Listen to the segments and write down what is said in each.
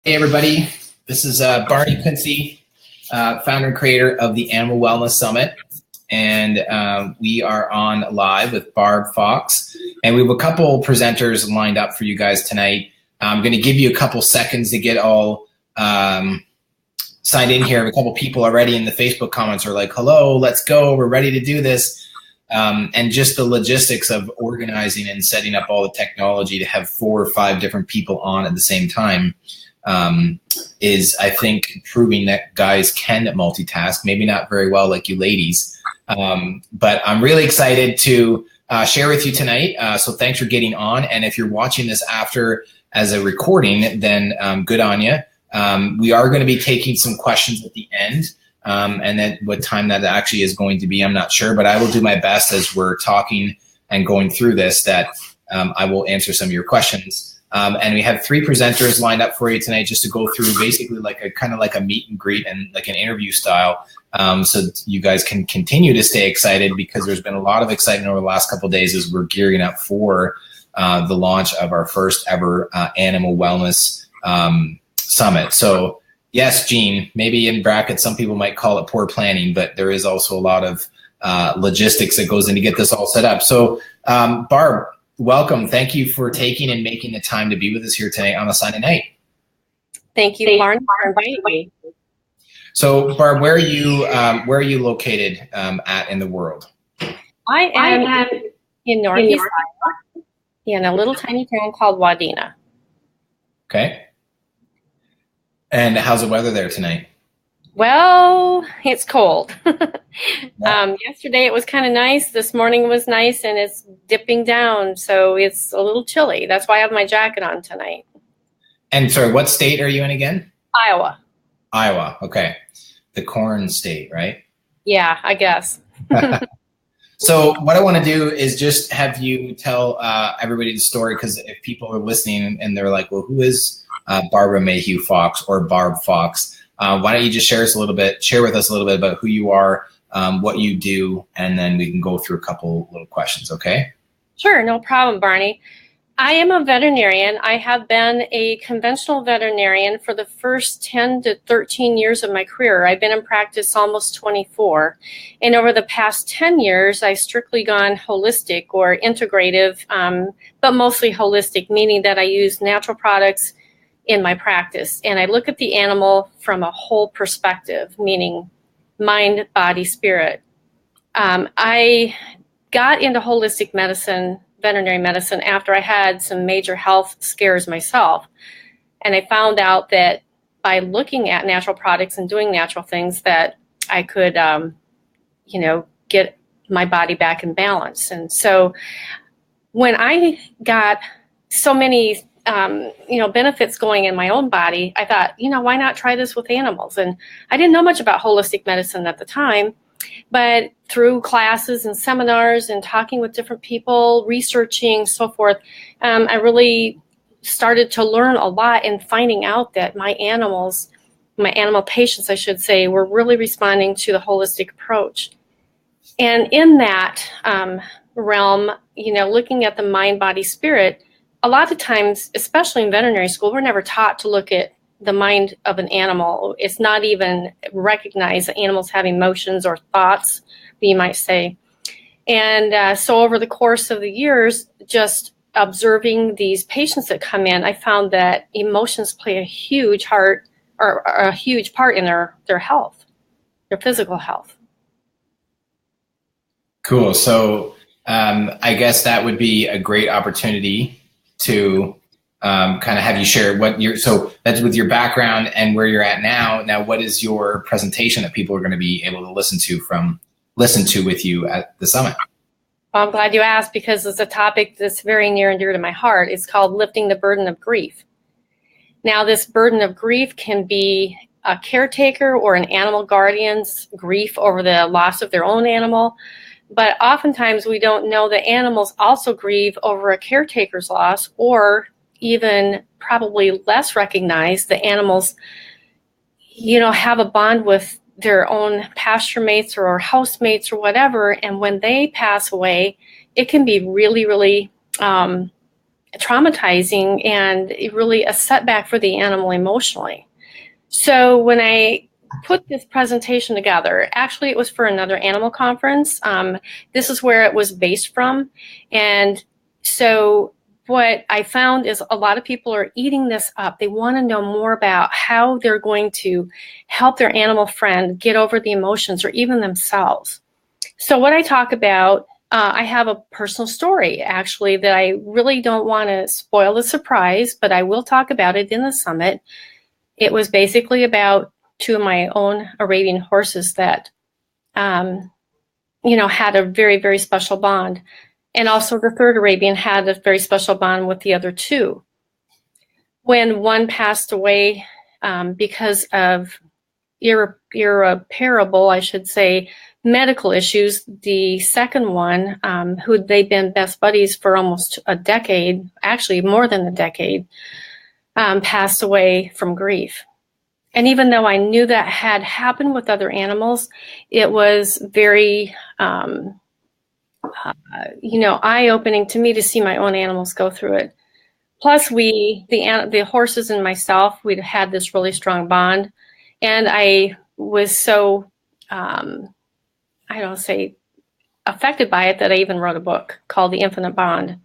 Hey everybody, this is Barney Quincy, founder and creator of the Animal Wellness Summit, and we are on live with Barb Fox, and we have a couple presenters lined up for you guys tonight. I'm going to give you a couple seconds to get all signed in here. A couple people already in the Facebook comments are like, hello, let's go, we're ready to do this. And just the logistics of organizing and setting up all the technology to have 4 or 5 different people on at the same time is, I think, proving that guys can multitask, maybe not very well like you ladies. But I'm really excited to share with you tonight. So thanks for getting on. And if you're watching this after as a recording, then good on you. We are going to be taking some questions at the end. And then what time that actually is going to be, I'm not sure, but I will do my best as we're talking and going through this that I will answer some of your questions. And we have 3 presenters lined up for you tonight just to go through basically like a kind of like a meet and greet and like an interview style. So you guys can continue to stay excited because there's been a lot of excitement over the last couple of days as we're gearing up for the launch of our first ever Animal Wellness Summit. So yes, Gene, maybe in brackets, some people might call it poor planning, but there is also a lot of logistics that goes in to get this all set up. So Barb, welcome. Thank you for taking and making the time to be with us here tonight on a Sunday night. Thank you, Barney, for inviting me. So Barb, where are you located at in the world? I am in Northeast Iowa, in a little tiny town called Wadena. Okay. And how's the weather there tonight? Well, it's cold. Yesterday it was kind of nice. This morning was nice, and it's dipping down, so it's a little chilly. That's why I have my jacket on tonight. And sorry, what state are you in again? Iowa. Iowa, okay. The corn state, right? Yeah, I guess. So what I want to do is just have you tell everybody the story, because if people are listening and they're like, well, who is Barbara Mayhew Fox or Barb Fox? Why don't you just share with us a little bit about who you are, what you do, and then we can go through a couple little questions, okay? Sure, no problem, Barney. I am a veterinarian. I have been a conventional veterinarian for the first 10 to 13 years of my career. I've been in practice almost 24. And over the past 10 years, I've strictly gone holistic or integrative, but mostly holistic, meaning that I use natural products in my practice. And I look at the animal from a whole perspective, meaning mind, body, spirit. I got into holistic medicine, veterinary medicine, after I had some major health scares myself. And I found out that by looking at natural products and doing natural things that I could, get my body back in balance. And so when I got so many benefits going in my own body, I thought, why not try this with animals? And I didn't know much about holistic medicine at the time, but through classes and seminars and talking with different people, researching, so forth, I really started to learn a lot and finding out that my animal patients, I should say, were really responding to the holistic approach. And in that realm, looking at the mind, body, spirit, a lot of times, especially in veterinary school, we're never taught to look at the mind of an animal. It's not even recognized that animals have emotions or thoughts, you might say. And so over the course of the years, just observing these patients that come in, I found that emotions play a huge part in their health, their physical health. Cool. So I guess that would be a great opportunity to kind of have you share so that's with your background and where you're at now. Now, what is your presentation that people are going to be able to listen to with you at the summit? Well, I'm glad you asked, because it's a topic that's very near and dear to my heart. It's called Lifting the Burden of Grief. Now, this burden of grief can be a caretaker or an animal guardian's grief over the loss of their own animal. But oftentimes we don't know that animals also grieve over a caretaker's loss, or even probably less recognized, the animals, have a bond with their own pasture mates or housemates or whatever. And when they pass away, it can be really, really traumatizing and really a setback for the animal emotionally. So when I put this presentation together, actually it was for another animal conference. This is where it was based from. And so what I found is a lot of people are eating this up. They want to know more about how they're going to help their animal friend get over the emotions or even themselves. So what I talk about, I have a personal story actually that I really don't want to spoil the surprise, but I will talk about it in the summit. It was basically about two of my own Arabian horses that, had a very, very special bond. And also the third Arabian had a very special bond with the other two. When one passed away because of irreparable, I should say, medical issues, the second one, who they'd been best buddies for almost a decade, actually more than a decade, passed away from grief. And even though I knew that had happened with other animals, it was very, eye-opening to me to see my own animals go through it. Plus, the horses and myself, we'd had this really strong bond, and I was so, affected by it that I even wrote a book called The Infinite Bond.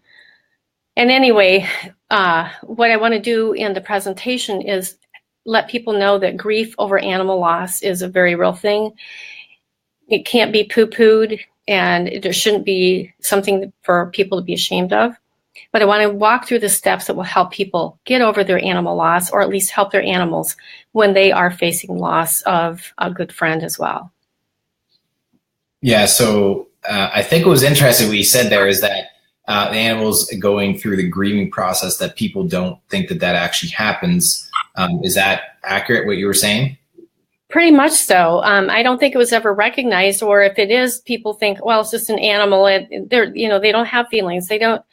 And anyway, what I want to do in the presentation is let people know that grief over animal loss is a very real thing. It can't be poo-pooed, and there shouldn't be something for people to be ashamed of. But I want to walk through the steps that will help people get over their animal loss, or at least help their animals when they are facing loss of a good friend as well. Yeah, so I think what was interesting what you said there is that the animals going through the grieving process, that people don't think that actually happens. Is that accurate, what you were saying? Pretty much so. I don't think it was ever recognized, or if it is, people think, well, it's just an animal. They don't have feelings. They don't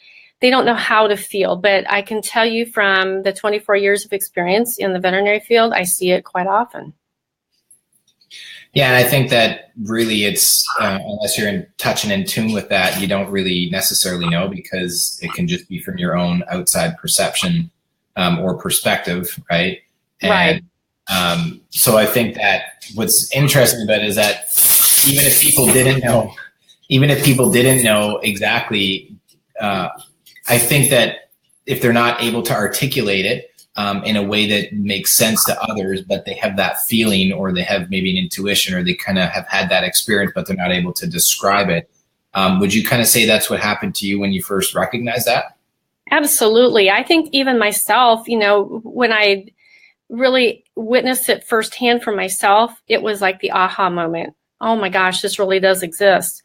know how to feel. But I can tell you from the 24 years of experience in the veterinary field, I see it quite often. Yeah, and I think that really it's, unless you're in touch and in tune with that, you don't really necessarily know, because it can just be from your own outside perception or perspective, right? Right. So I think that what's interesting about it is that even if people didn't know exactly, I think that if they're not able to articulate it in a way that makes sense to others, but they have that feeling, or they have maybe an intuition, or they kind of have had that experience, but they're not able to describe it. Would you kind of say that's what happened to you when you first recognized that? Absolutely. I think even myself, when I really witnessed it firsthand for myself, it was like the aha moment. Oh my gosh, this really does exist.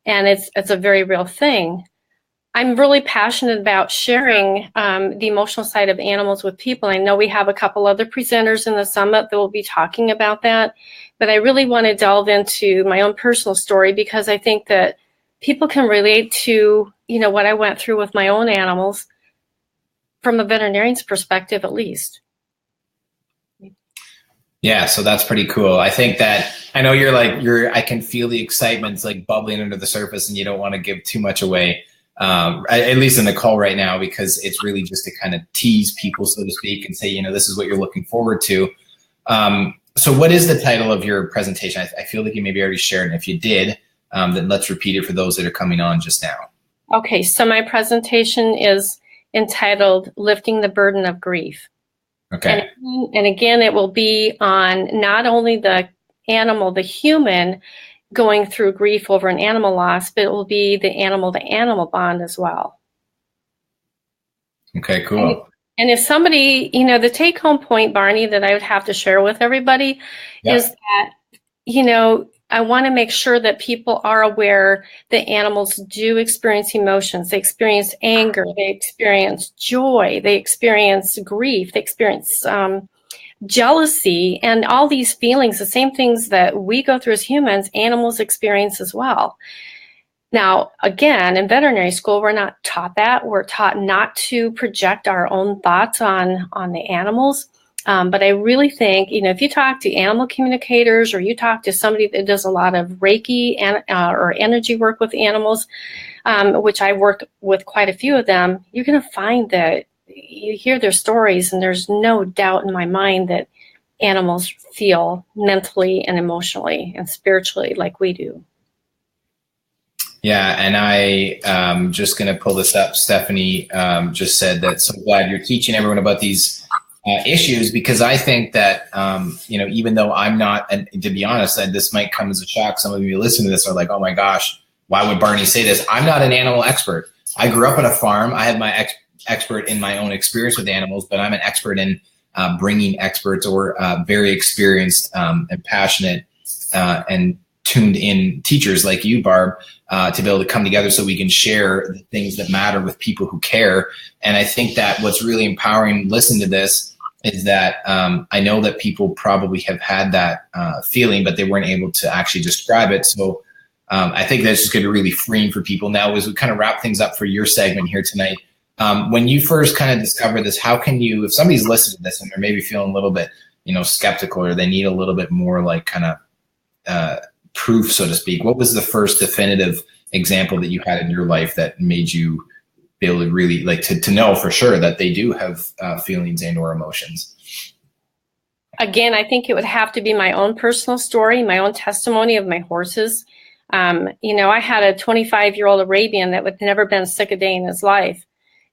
And it's a very real thing. I'm really passionate about sharing the emotional side of animals with people. I know we have a couple other presenters in the summit that will be talking about that, but I really want to delve into my own personal story, because I think that people can relate to, what I went through with my own animals from a veterinarian's perspective, at least. Yeah, so that's pretty cool. I think that I know I can feel the excitement's like bubbling under the surface, and you don't want to give too much away, at least in the call right now, because it's really just to kind of tease people, so to speak, and say, this is what you're looking forward to. So what is the title of your presentation? I feel like you maybe already shared, and if you did, then let's repeat it for those that are coming on just now. Okay, so my presentation is entitled Lifting the Burden of Grief. Okay. And again, it will be on not only the animal, the human, going through grief over an animal loss, but it will be the animal-to-animal bond as well. Okay, cool. And if somebody, the take-home point, Barney, that I would have to share with everybody is that, I want to make sure that people are aware that animals do experience emotions. They experience anger, they experience joy, they experience grief, they experience jealousy, and all these feelings, the same things that we go through as humans, animals experience as well. Now, again, in veterinary school, we're not taught that. We're taught not to project our own thoughts on the animals. But I really think, if you talk to animal communicators or you talk to somebody that does a lot of Reiki or energy work with animals, which I worked with quite a few of them, you're going to find that you hear their stories, and there's no doubt in my mind that animals feel mentally and emotionally and spiritually like we do. Yeah, and I just going to pull this up. Stephanie just said that, so glad you're teaching everyone about these issues, because I think that, even though I'm not, and to be honest, this might come as a shock. Some of you listening to this are like, oh my gosh, why would Barney say this? I'm not an animal expert. I grew up on a farm. I have my expert in my own experience with animals, but I'm an expert in bringing experts or very experienced and passionate and tuned in teachers like you, Barb, to be able to come together so we can share the things that matter with people who care. And I think that what's really empowering, listen to this, is that I know that people probably have had that feeling, but they weren't able to actually describe it. So I think that's just going to be really freeing for people. Now, as we kind of wrap things up for your segment here tonight, when you first kind of discovered this, how can you, if somebody's listening to this and they're maybe feeling a little bit, skeptical, or they need a little bit more like kind of proof, so to speak, what was the first definitive example that you had in your life that made you be able to really like to know for sure that they do have feelings and or emotions? Again, I think it would have to be my own personal story, my own testimony of my horses. I had a 25-year-old Arabian that had never been sick a day in his life.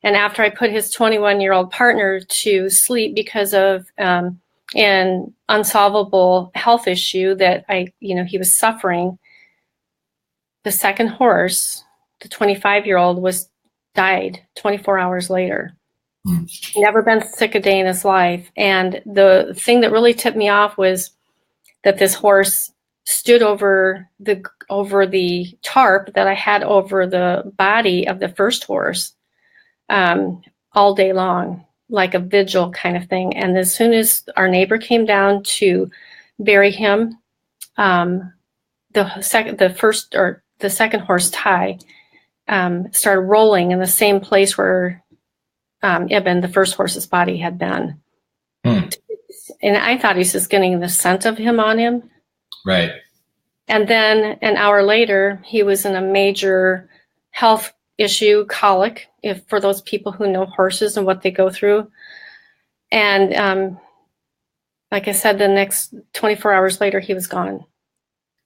And after I put his 21-year-old partner to sleep because of an unsolvable health issue that he was suffering, the second horse, the 25-year-old, died 24 hours later. Never been sick a day in his life. And the thing that really tipped me off was that this horse stood over the tarp that I had over the body of the first horse all day long, like a vigil kind of thing. And as soon as our neighbor came down to bury him, the second horse, Ty, started rolling in the same place where Ibn, the first horse's body, had been. And I thought he was just getting the scent of him on him. Right. And then an hour later, he was in a major health issue, colic, for those people who know horses and what they go through. And like I said, the next 24 hours later, he was gone.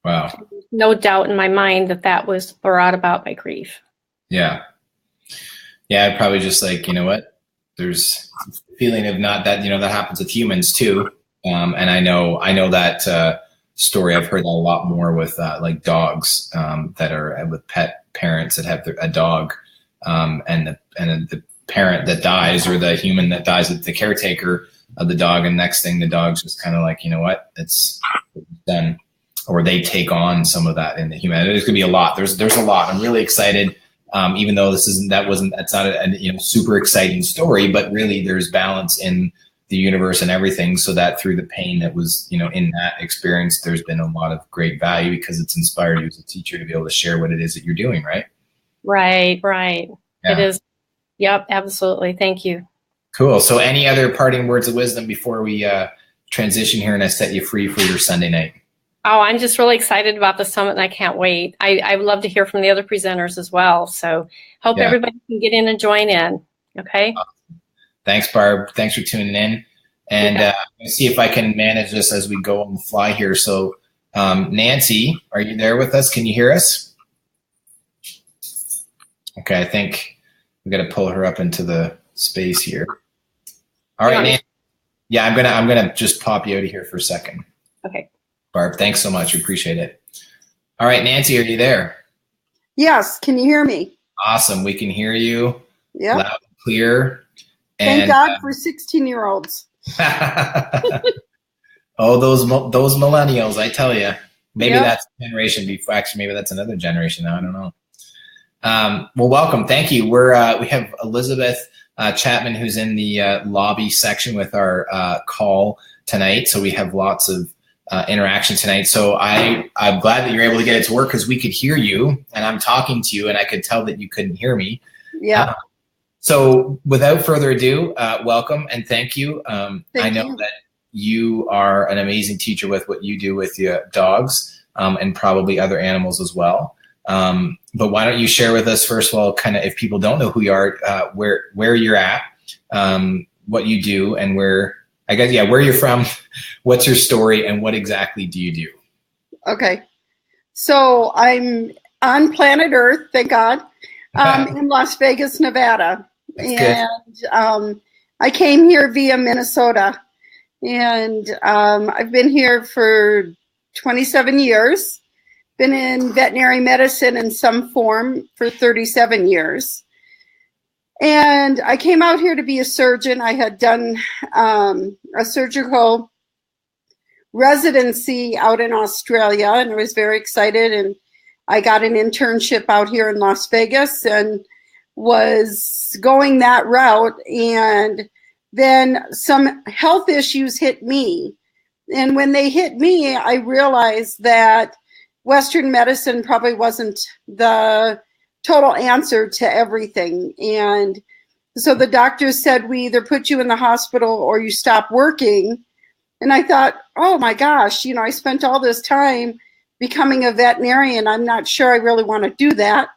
Wow. No doubt in my mind that was brought about by grief. Yeah. Yeah, I'd probably just like, there's a feeling of not that, that happens with humans too. And I know that story. I've heard that a lot more with like dogs that are with pet parents that have a dog, and the parent that dies, or the human that dies, the caretaker of the dog, and next thing the dog's just kind of like, it's done, or they take on some of that in the human. There's gonna be a lot. There's a lot. I'm really excited. Even though that's not a super exciting story, but really there's balance in the universe and everything, so that through the pain that was, in that experience, there's been a lot of great value because it's inspired you as a teacher to be able to share what it is that you're doing, right? Right. Yeah. It is. Yep, absolutely. Thank you. Cool. So any other parting words of wisdom before we transition here and I set you free for your Sunday night? Oh, I'm just really excited about the summit, and I can't wait. I would love to hear from the other presenters as well. So hope everybody can get in and join in. Okay. Awesome. Thanks, Barb. Thanks for tuning in. And let's see if I can manage this as we go on the fly here. So Nancy, are you there with us? Can you hear us? Okay, I think we got to pull her up into the space here. All right, Nancy. Yeah, I'm gonna just pop you out of here for a second. Okay. Barb, thanks so much. We appreciate it. All right, Nancy, are you there? Yes. Can you hear me? Awesome. We can hear you loud and clear. Thank God for 16-year-olds. Oh, those millennials, I tell you. Maybe that's a generation before. Actually, maybe that's another generation now. I don't know. Well, welcome. Thank you. We have Elizabeth Chapman, who's in the lobby section with our call tonight. So we have lots of interaction tonight. So I'm glad that you're able to get it to work, because we could hear you and I'm talking to you and I could tell that you couldn't hear me. Yeah. So without further ado, welcome and thank you. I know that you are an amazing teacher with what you do with your dogs and probably other animals as well. But why don't you share with us, first of all, kind of if people don't know who you are, where you're at, what you do, and where you're from, what's your story, and what exactly do you do? Okay. So I'm on planet Earth, thank God, in Las Vegas, Nevada. And I came here via Minnesota. And I've been here for 27 years. Been in veterinary medicine in some form for 37 years. And I came out here to be a surgeon. I had done a surgical residency out in Australia, and I was very excited. And I got an internship out here in Las Vegas and was going that route. And then some health issues hit me. And when they hit me, I realized that Western medicine probably wasn't the total answer to everything. And so the doctors said, we either put you in the hospital or you stop working. And I thought, oh my gosh, I spent all this time becoming a veterinarian. I'm not sure I really want to do that.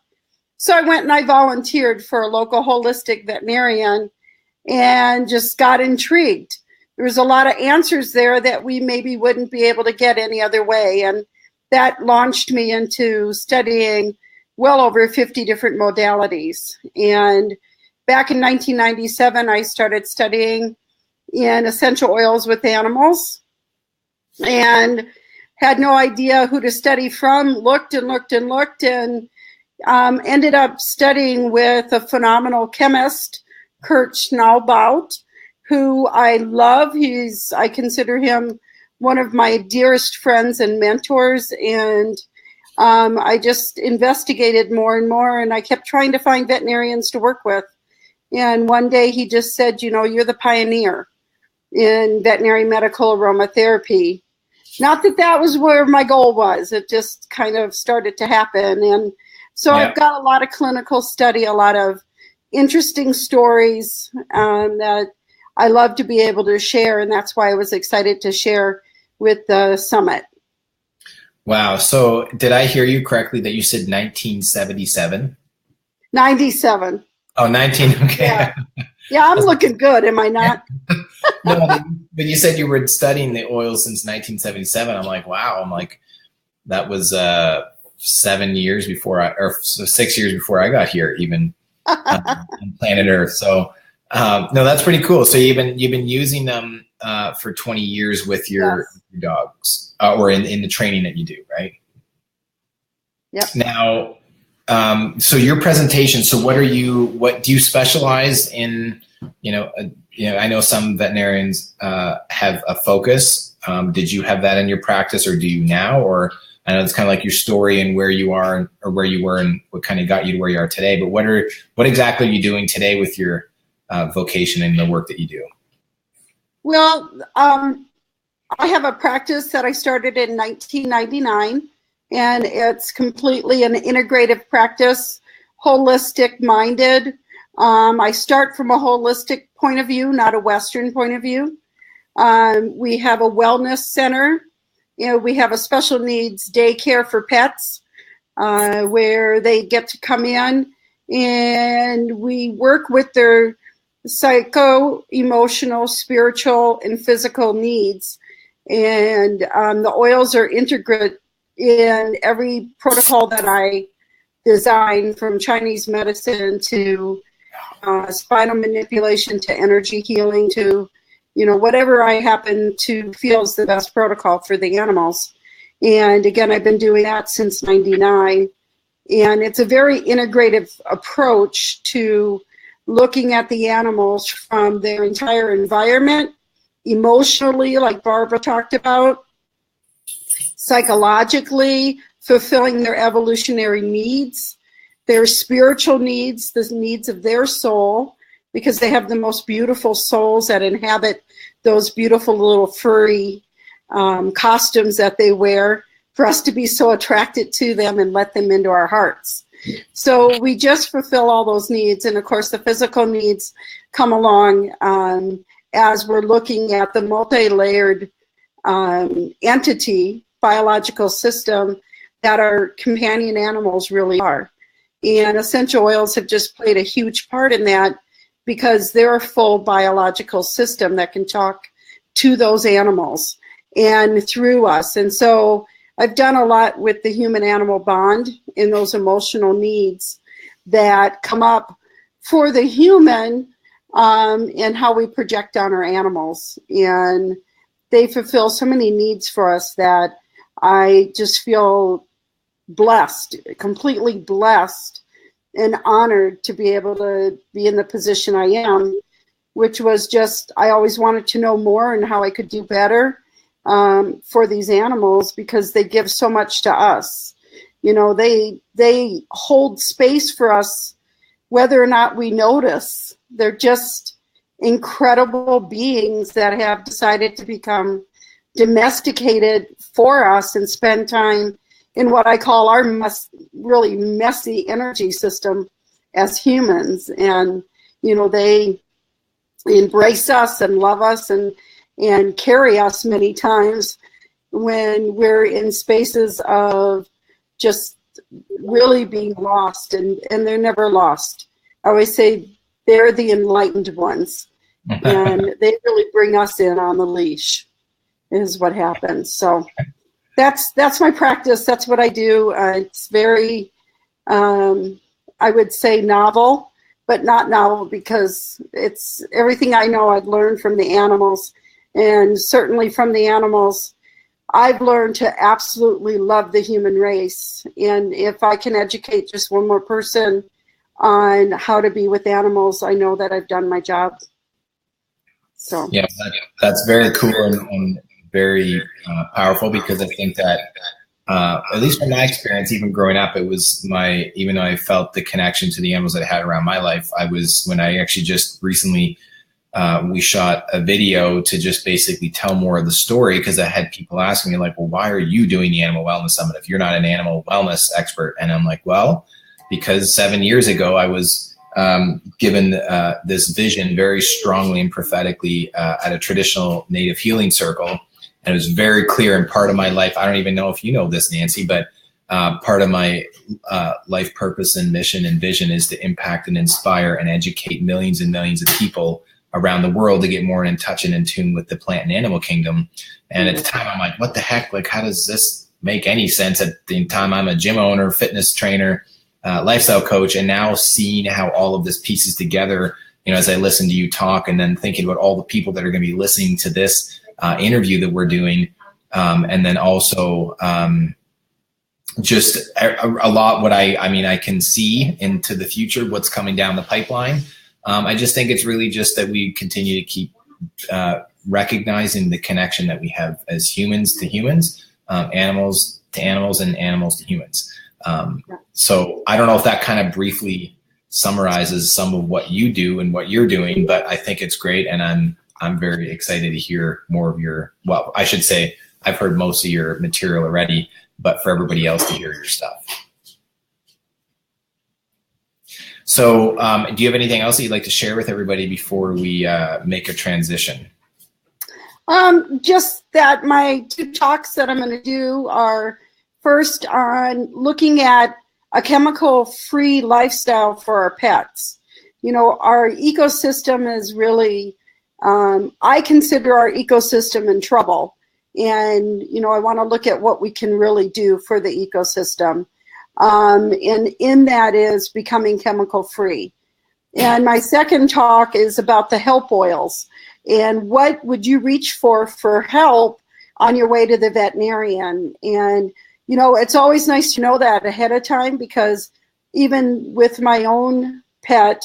So I went and I volunteered for a local holistic veterinarian and just got intrigued. There was a lot of answers there that we maybe wouldn't be able to get any other way. And that launched me into studying well over 50 different modalities. And back in 1997, I started studying in essential oils with animals and had no idea who to study from, looked and ended up studying with a phenomenal chemist, Kurt Schnallbaut, who I love. I consider him one of my dearest friends and mentors. And I just investigated more and more, and I kept trying to find veterinarians to work with. And one day he just said, you're the pioneer in veterinary medical aromatherapy. Not that that was where my goal was. It just kind of started to happen. And so I've got a lot of clinical study, a lot of interesting stories that I love to be able to share. And that's why I was excited to share with the summit. Wow. So did I hear you correctly that you said 1977? 97. Oh, 19. Okay. Yeah, I'm looking good. Am I not? No, but you said you were studying the oil since 1977. I'm like, wow. I'm like, that was 7 years before 6 years before I got here, even on planet Earth. So no, that's pretty cool. So you've been using them for 20 years with your dogs, or in the training that you do, right? Yep. Now, so your presentation. So what do you specialize in? I know some veterinarians have a focus. Did you have that in your practice, or do you now? Or I know it's kind of like your story and where you are, or where you were, and what kind of got you to where you are today. But what exactly are you doing today with your vocation and the work that you do? Well, I have a practice that I started in 1999, and it's completely an integrative practice, holistic minded. I start from a holistic point of view, not a Western point of view. We have a wellness center. We have a special needs daycare for pets where they get to come in, and we work with their psycho, emotional, spiritual, and physical needs. And the oils are integrated in every protocol that I design, from Chinese medicine to spinal manipulation to energy healing to, whatever I happen to feel is the best protocol for the animals. And again, I've been doing that since 99. And it's a very integrative approach to looking at the animals from their entire environment, emotionally, like Barbara talked about, psychologically, fulfilling their evolutionary needs, their spiritual needs, the needs of their soul, because they have the most beautiful souls that inhabit those beautiful little furry costumes that they wear. for us to be so attracted to them and let them into our hearts. So we just fulfill all those needs. And of course, the physical needs come along as we're looking at the multi-layered entity, biological system that our companion animals really are. And essential oils have just played a huge part in that, because they're a full biological system that can talk to those animals and through us. And so I've done a lot with the human-animal bond in those emotional needs that come up for the human, and how we project on our animals. And they fulfill so many needs for us that I just feel blessed, completely blessed and honored to be able to be in the position I am, which was just, I always wanted to know more and how I could do better for these animals, because they give so much to us. You know, they hold space for us whether or not we notice. They're just incredible beings that have decided to become domesticated for us and spend time in what I call our really messy energy system as humans. And, you know, they embrace us and love us and carry us many times when we're in spaces of just really being lost, and they're never lost. I always say they're the enlightened ones, and they really bring us in on the leash, is what happens. So that's my practice. That's what I do. It's very, I would say novel, but not novel, because it's everything I know I've learned from the animals. And certainly from the animals, I've learned to absolutely love the human race. And if I can educate just one more person on how to be with animals, I know that I've done my job. So yeah, that's very cool and very powerful, because I think that at least from my experience, even growing up, it was even though I felt the connection to the animals that I had around my life, when I actually just recently, we shot a video to just basically tell more of the story, because I had people asking me like, well, why are you doing the Animal Wellness Summit if you're not an animal wellness expert? And I'm like, well, because 7 years ago I was given this vision very strongly and prophetically at a traditional native healing circle. And it was very clear, and part of my life, I don't even know if you know this, Nancy, but part of my life purpose and mission and vision is to impact and inspire and educate millions and millions of people around the world to get more in touch and in tune with the plant and animal kingdom. And at the time, I'm like, what the heck? Like, how does this make any sense? At the time, I'm a gym owner, fitness trainer, lifestyle coach, and now seeing how all of this pieces together, you know, as I listen to you talk, and then thinking about all the people that are going to be listening to this interview that we're doing, and then also just a lot what I can see into the future, what's coming down the pipeline. I just think it's really just that we continue to keep recognizing the connection that we have as humans to humans, animals to animals, and animals to humans. So I don't know if that kind of briefly summarizes some of what you do and what you're doing, but I think it's great, and I'm very excited to hear more of your, well, I should say I've heard most of your material already, but for everybody else to hear your stuff. So do you have anything else that you'd like to share with everybody before we make a transition? Just that my 2 talks that I'm going to do are first on looking at a chemical-free lifestyle for our pets. You know, our ecosystem is really, I consider our ecosystem in trouble. And, you know, I want to look at what we can really do for the ecosystem. And in that is becoming chemical free. And my second talk is about the help oils, and what would you reach for help on your way to the veterinarian. And, you know, it's always nice to know that ahead of time, because even with my own pet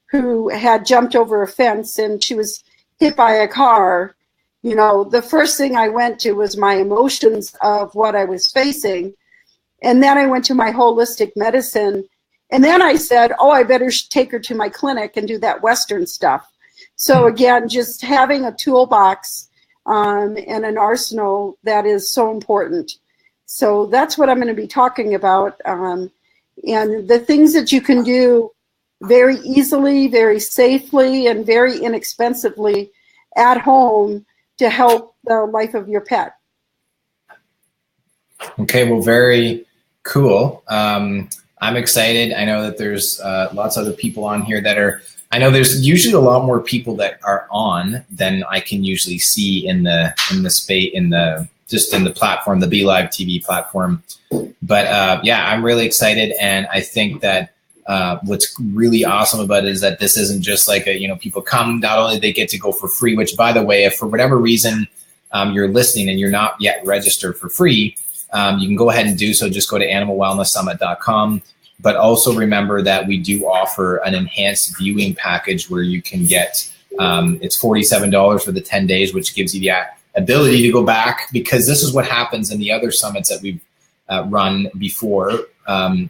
who had jumped over a fence and she was hit by a car, you know, the first thing I went to was my emotions of what I was facing. And then I went to my holistic medicine. And then I said, oh, I better take her to my clinic and do that Western stuff. So again, just having a toolbox and an arsenal, that is so important. So that's what I'm going to be talking about. And the things that you can do very easily, very safely, and very inexpensively at home to help the life of your pet. Okay, well, very cool. I'm excited. I know that there's lots of other people on here that are, I know there's usually a lot more people that are on than I can usually see in the space, just in the platform, the Be Live TV platform. But yeah, I'm really excited. And I think that what's really awesome about it is that this isn't just like people come, not only they get to go for free, which by the way, if for whatever reason you're listening and you're not yet registered for free, you can go ahead and do so. Just go to animalwellnesssummit.com. But also remember that we do offer an enhanced viewing package where you can get, it's $47 for the 10 days, which gives you the ability to go back, because this is what happens in the other summits that we've run before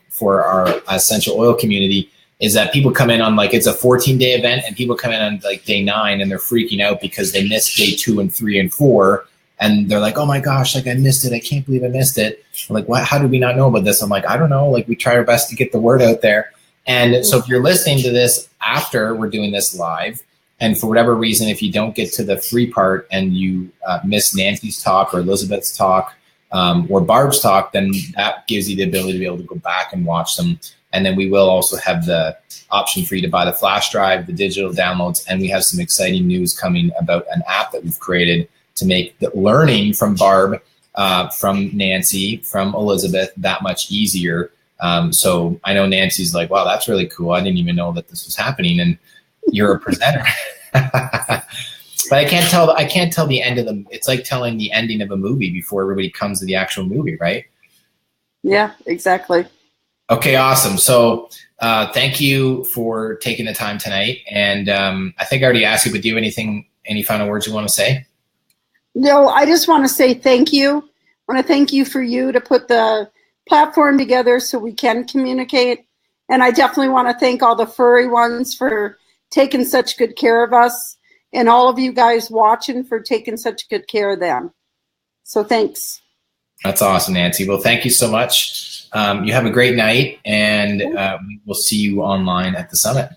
for our essential oil community, is that people come in on it's a 14-day event, and people come in on day 9 and they're freaking out because they missed day 2 and 3 and 4. And they're like, oh my gosh, I missed it. I can't believe I missed it. I'm like, what? How did we not know about this? I'm like, I don't know. We try our best to get the word out there. And so if you're listening to this after we're doing this live, and for whatever reason, if you don't get to the free part and you miss Nancy's talk or Elizabeth's talk or Barb's talk, then that gives you the ability to be able to go back and watch them. And then we will also have the option for you to buy the flash drive, the digital downloads, and we have some exciting news coming about an app that we've created to make the learning from Barb, from Nancy, from Elizabeth that much easier. So I know Nancy's like, wow, that's really cool. I didn't even know that this was happening, and you're a presenter. But I can't tell the end of the, it's like telling the ending of a movie before everybody comes to the actual movie, right? Yeah, exactly. Okay, awesome. So thank you for taking the time tonight. And I think I already asked you, but do you have any final words you want to say? No, I just want to say thank you. I want to thank you for you to put the platform together so we can communicate. And I definitely want to thank all the furry ones for taking such good care of us, and all of you guys watching for taking such good care of them. So thanks. That's awesome, Nancy. Well, thank you so much. You have a great night, and we will see you online at the summit.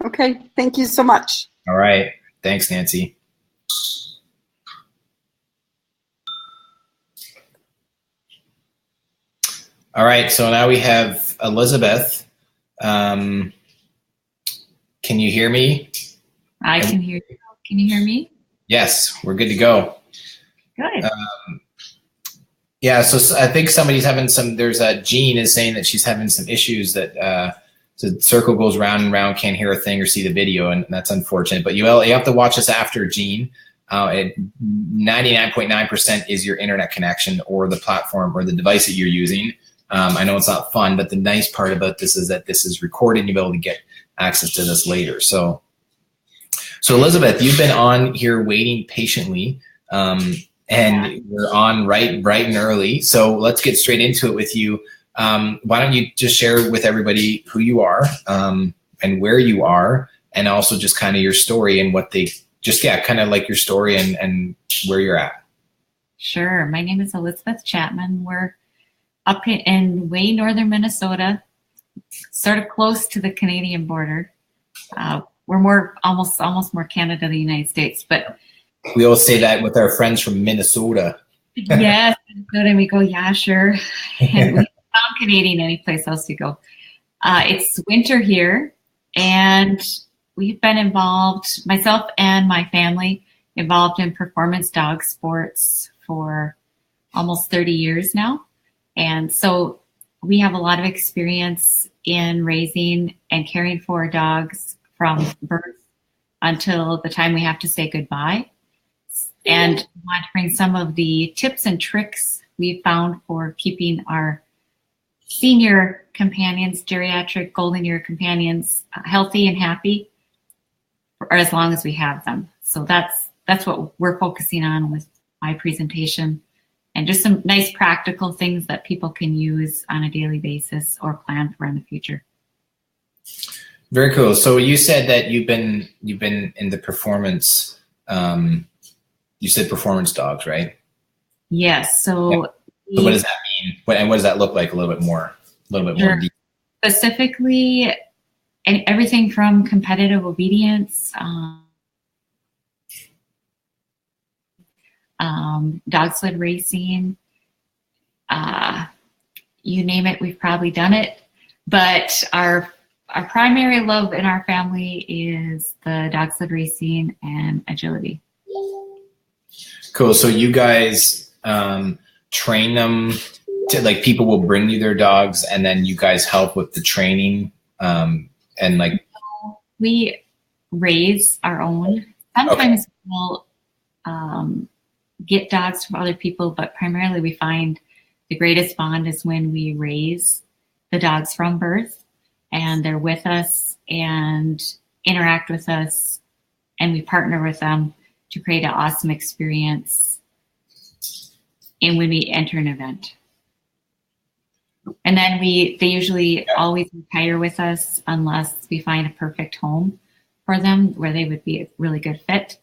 Okay. Thank you so much. All right. Thanks, Nancy. All right, so now we have Elizabeth. Can you hear me? I can hear you. Can you hear me? Yes, we're good to go. Good. Yeah, so I think somebody's having there's Jean is saying that she's having some issues that the circle goes round and round, can't hear a thing or see the video, and that's unfortunate. But you have to watch us after, Jean. 99.9% is your internet connection or the platform or the device that you're using. I know it's not fun, but the nice part about this is that this is recorded. You'll be able to get access to this later. So Elizabeth, you've been on here waiting patiently, and we're on bright and early. So let's get straight into it with you. Why don't you just share with everybody who you are and where you are, and also just kind of your story and what they kind of like your story and where you're at. Sure. My name is Elizabeth Chapman. We're up in way northern Minnesota, sort of close to the Canadian border. We're almost more Canada than the United States, but we always say that with our friends from Minnesota. Yes, and we go, yeah, sure. And we found Canadian any place else you go. It's winter here, and we've been involved, myself and my family, involved in performance dog sports for almost 30 years now. And so we have a lot of experience in raising and caring for dogs from birth until the time we have to say goodbye. And I want to bring some of the tips and tricks we've found for keeping our senior companions, geriatric golden year companions, healthy and happy for as long as we have them. So that's what we're focusing on with my presentation. And just some nice practical things that people can use on a daily basis or plan for in the future. Very cool. So you said that you've been in the performance. You said performance dogs, right? Yes. So what does that And what does that look like a little bit more? Sure. Specifically, everything from competitive obedience, dog sled racing, you name it, we've probably done it. But our primary love in our family is the dog sled racing and agility. Cool. So you guys train them to, like, people will bring you their dogs and then you guys help with the training, and like we raise our own. Sometimes we'll get dogs from other people, but primarily we find the greatest bond is when we raise the dogs from birth and they're with us and interact with us, and we partner with them to create an awesome experience and when we enter an event. And then they usually always retire with us unless we find a perfect home for them where they would be a really good fit.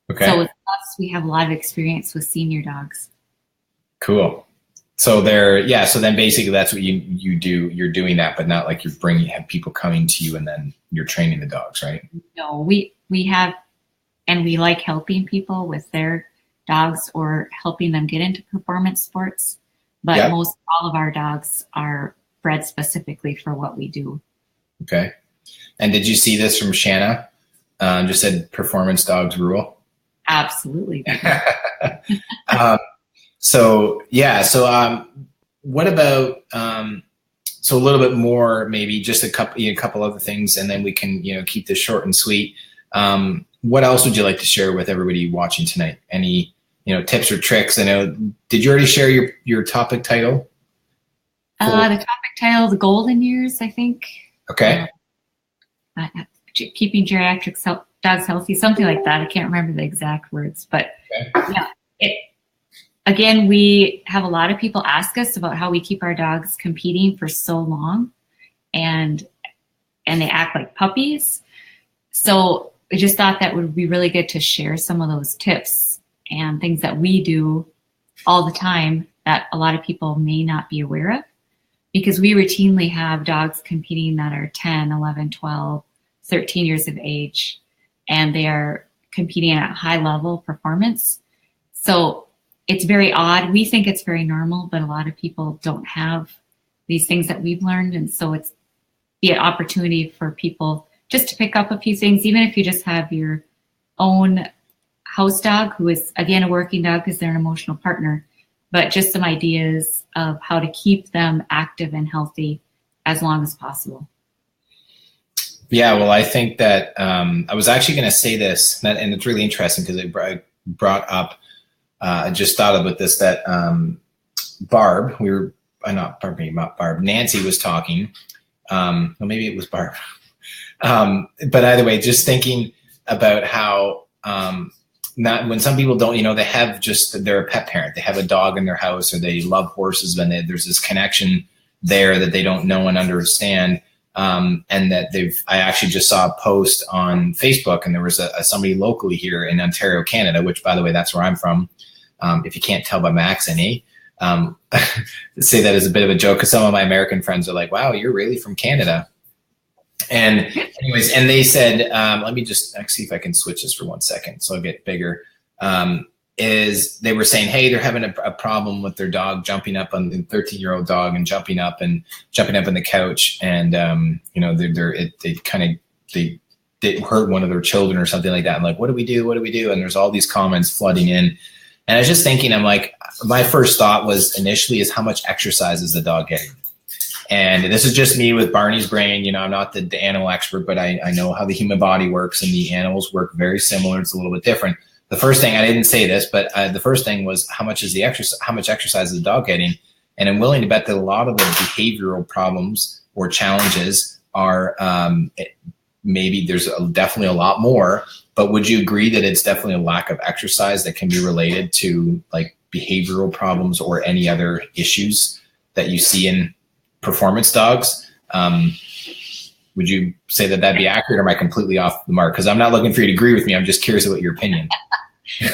Okay. So with us, we have a lot of experience with senior dogs. Cool. So so then basically that's what you do. You're doing that, but not like have people coming to you and then you're training the dogs, right? No, we have, and we like helping people with their dogs or helping them get into performance sports. But most all of our dogs are bred specifically for what we do. Okay. And did you see this from Shanna? Just said performance dogs rule. Absolutely. What about so a little bit more, maybe just a couple other things, and then we can keep this short and sweet. What else would you like to share with everybody watching tonight? Any tips or tricks? I know. Did you already share your topic title? The topic title, the golden years, I think. Okay. Keeping geriatric dogs healthy, something like that. I can't remember the exact words, but again, we have a lot of people ask us about how we keep our dogs competing for so long, and they act like puppies. So we just thought that would be really good to share some of those tips and things that we do all the time that a lot of people may not be aware of, because we routinely have dogs competing that are 10, 11, 12, 13 years of age, and they are competing at high level performance. So it's very odd. We think it's very normal, but a lot of people don't have these things that we've learned. And so it's be an opportunity for people just to pick up a few things, even if you just have your own house dog, who is, again, a working dog because they're an emotional partner, but just some ideas of how to keep them active and healthy as long as possible. Yeah, well, I think that I was actually going to say this, and it's really interesting because it brought up, I just thought about this, that Barb, not Barb, Nancy was talking, well, maybe it was Barb. But either way, just thinking about how when some people don't, they have they're a pet parent. They have a dog in their house, or they love horses, and there's this connection there that they don't know and understand. And that I actually just saw a post on Facebook, and there was somebody locally here in Ontario, Canada, which, by the way, that's where I'm from. If you can't tell by my accent, say that as a bit of a joke, because some of my American friends are like, wow, you're really from Canada. And anyways, and they said, let me just see if I can switch this for 1 second so I'll get bigger. Is they were saying, hey, they're having a problem with their dog jumping up on the 13-year-old dog and jumping up on the couch, and they hurt one of their children or something like that. I'm like, what do we do? And there's all these comments flooding in, and I was just thinking, I'm like, my first thought was initially is how much exercise is the dog getting? And this is just me with Barney's brain. I'm not the animal expert, but I know how the human body works, and the animals work very similar. It's a little bit different. The first thing, I didn't say this, but the first thing was how much exercise is the dog getting? And I'm willing to bet that a lot of the behavioral problems or challenges are maybe there's definitely a lot more, but would you agree that it's definitely a lack of exercise that can be related to like behavioral problems or any other issues that you see in performance dogs? Would you say that that'd be accurate, or am I completely off the mark? Because I'm not looking for you to agree with me. I'm just curious about your opinion.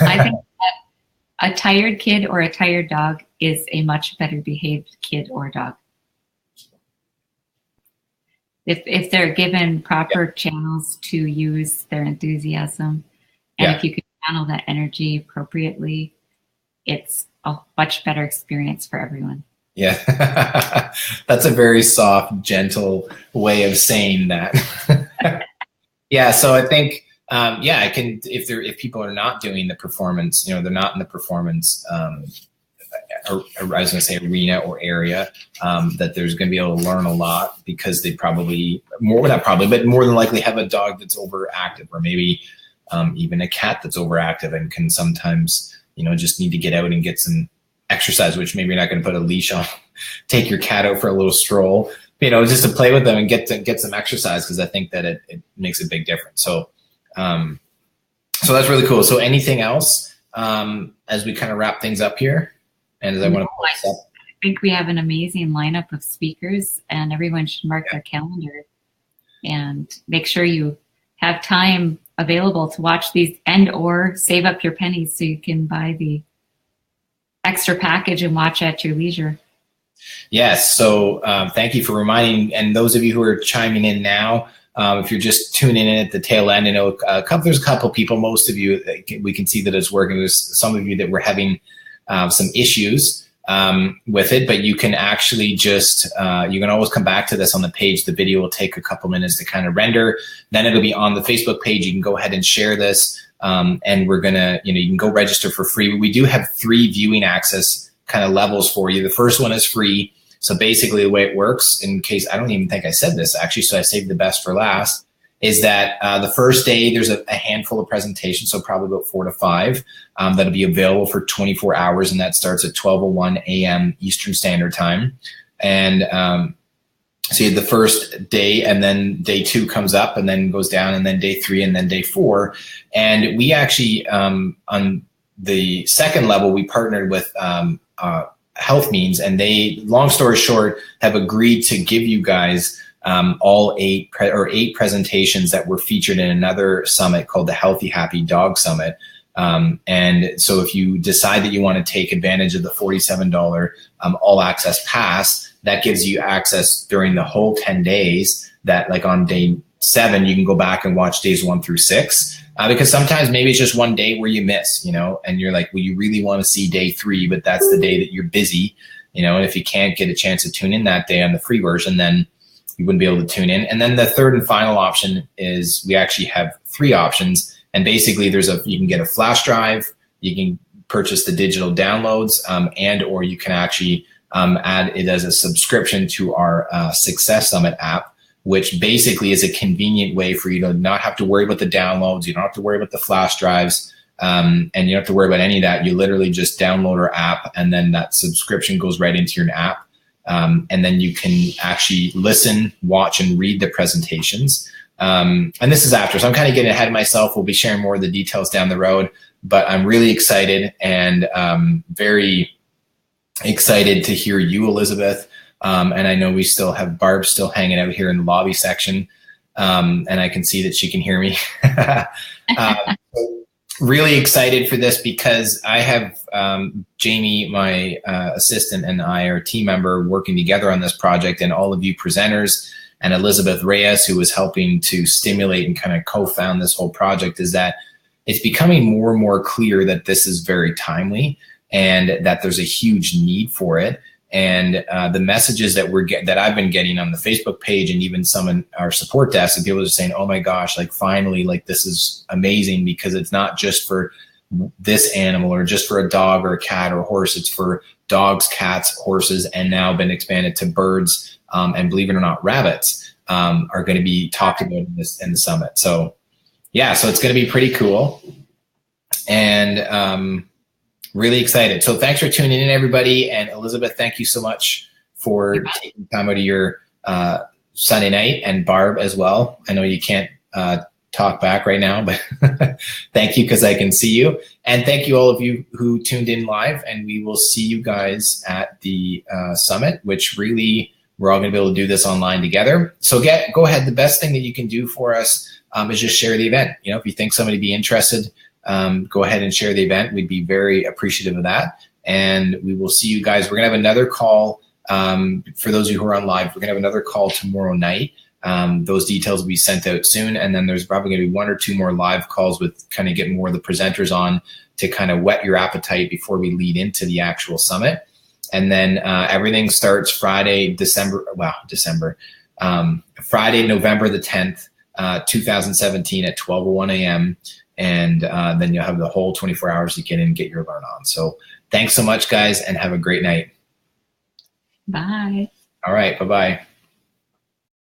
I think that a tired kid or a tired dog is a much better behaved kid or dog. If they're given proper channels to use their enthusiasm, and if you can channel that energy appropriately, it's a much better experience for everyone. Yeah, that's a very soft, gentle way of saying that. Yeah, so I think, I can, if people are not doing the performance, they're not in the performance, I was going to say arena or area, that there's going to be able to learn a lot, because they probably, more than likely have a dog that's overactive, or maybe even a cat that's overactive and can sometimes, just need to get out and get some exercise, which maybe you're not going to put a leash on, take your cat out for a little stroll, just to play with them and get some exercise, because I think that it makes a big difference. So, so that's really cool. So anything else as we kind of wrap things up here? And as I think we have an amazing lineup of speakers, and everyone should mark their calendar and make sure you have time available to watch these, and or save up your pennies so you can buy the extra package and watch at your leisure. Yes. So thank you for reminding, and those of you who are chiming in now, if you're just tuning in at the tail end, there's a couple people, most of you, we can see that it's working. There's some of you that were having some issues with it, but you can actually just, you can always come back to this on the page. The video will take a couple minutes to kind of render. Then it'll be on the Facebook page. You can go ahead and share this. And we're going to, you can go register for free. We do have 3 viewing access kind of levels for you. The first one is free. So basically the way it works, in case, I don't even think I said this actually, so I saved the best for last, is that the first day there's a handful of presentations, so probably about 4 to 5, that'll be available for 24 hours, and that starts at 12:01 a.m. Eastern Standard Time. And so you had the first day, and then day 2 comes up and then goes down, and then day 3, and then day 4. And we actually, on the second level, we partnered with Health Means, and they, long story short, have agreed to give you guys all 8 presentations that were featured in another summit called the Healthy Happy Dog Summit. And so if you decide that you want to take advantage of the $47 all access pass, that gives you access during the whole 10 days, that like on day 7, you can go back and watch days 1 through 6. Because sometimes maybe it's just one day where you miss, and you're like, well, you really want to see day 3, but that's the day that you're busy, and if you can't get a chance to tune in that day on the free version, then you wouldn't be able to tune in. And then the third and final option is, we actually have 3 options. And basically you can get a flash drive, you can purchase the digital downloads, and or you can actually add it as a subscription to our Success Summit app, which basically is a convenient way for you to not have to worry about the downloads. You don't have to worry about the flash drives, and you don't have to worry about any of that. You literally just download our app, and then that subscription goes right into your app. And then you can actually listen, watch, and read the presentations. And this is after, so I'm kind of getting ahead of myself. We'll be sharing more of the details down the road, but I'm really excited, and very excited to hear you, Elizabeth. And I know we still have Barb still hanging out here in the lobby section. And I can see that she can hear me. Really excited for this, because I have Jamie, my assistant, and I, our team member, working together on this project, and all of you presenters, and Elizabeth Reyes, who was helping to stimulate and kind of co-found this whole project, is that it's becoming more and more clear that this is very timely, and that there's a huge need for it. And the messages that that I've been getting on the Facebook page, and even some in our support desk, and people are saying, "Oh my gosh, like finally, like this is amazing," because it's not just for this animal or just for a dog or a cat or a horse. It's for dogs, cats, horses, and now been expanded to birds, and believe it or not, rabbits are going to be talked about in the summit. So yeah, so it's going to be pretty cool, and really excited. So thanks for tuning in, everybody. And Elizabeth, thank you so much for taking time out of your Sunday night, and Barb as well. I know you can't talk back right now, but thank you, because I can see you. And thank you all of you who tuned in live, and we will see you guys at the summit, which really, we're all going to be able to do this online together. So go ahead. The best thing that you can do for us is just share the event. If you think somebody would be interested, go ahead and share the event. We'd be very appreciative of that. and we will see you guys. We're going to have another call. For those of you who are on live, we're going to have another call tomorrow night. Those details will be sent out soon. And then there's probably going to be 1 or 2 more live calls with kind of getting more of the presenters on to kind of whet your appetite before we lead into the actual summit. And then everything starts Friday, Friday, November the 10th, 2017 at 12:01 a.m. And then you'll have the whole 24 hours to get in and get your learn on. So thanks so much, guys, and have a great night. Bye. All right. Bye-bye.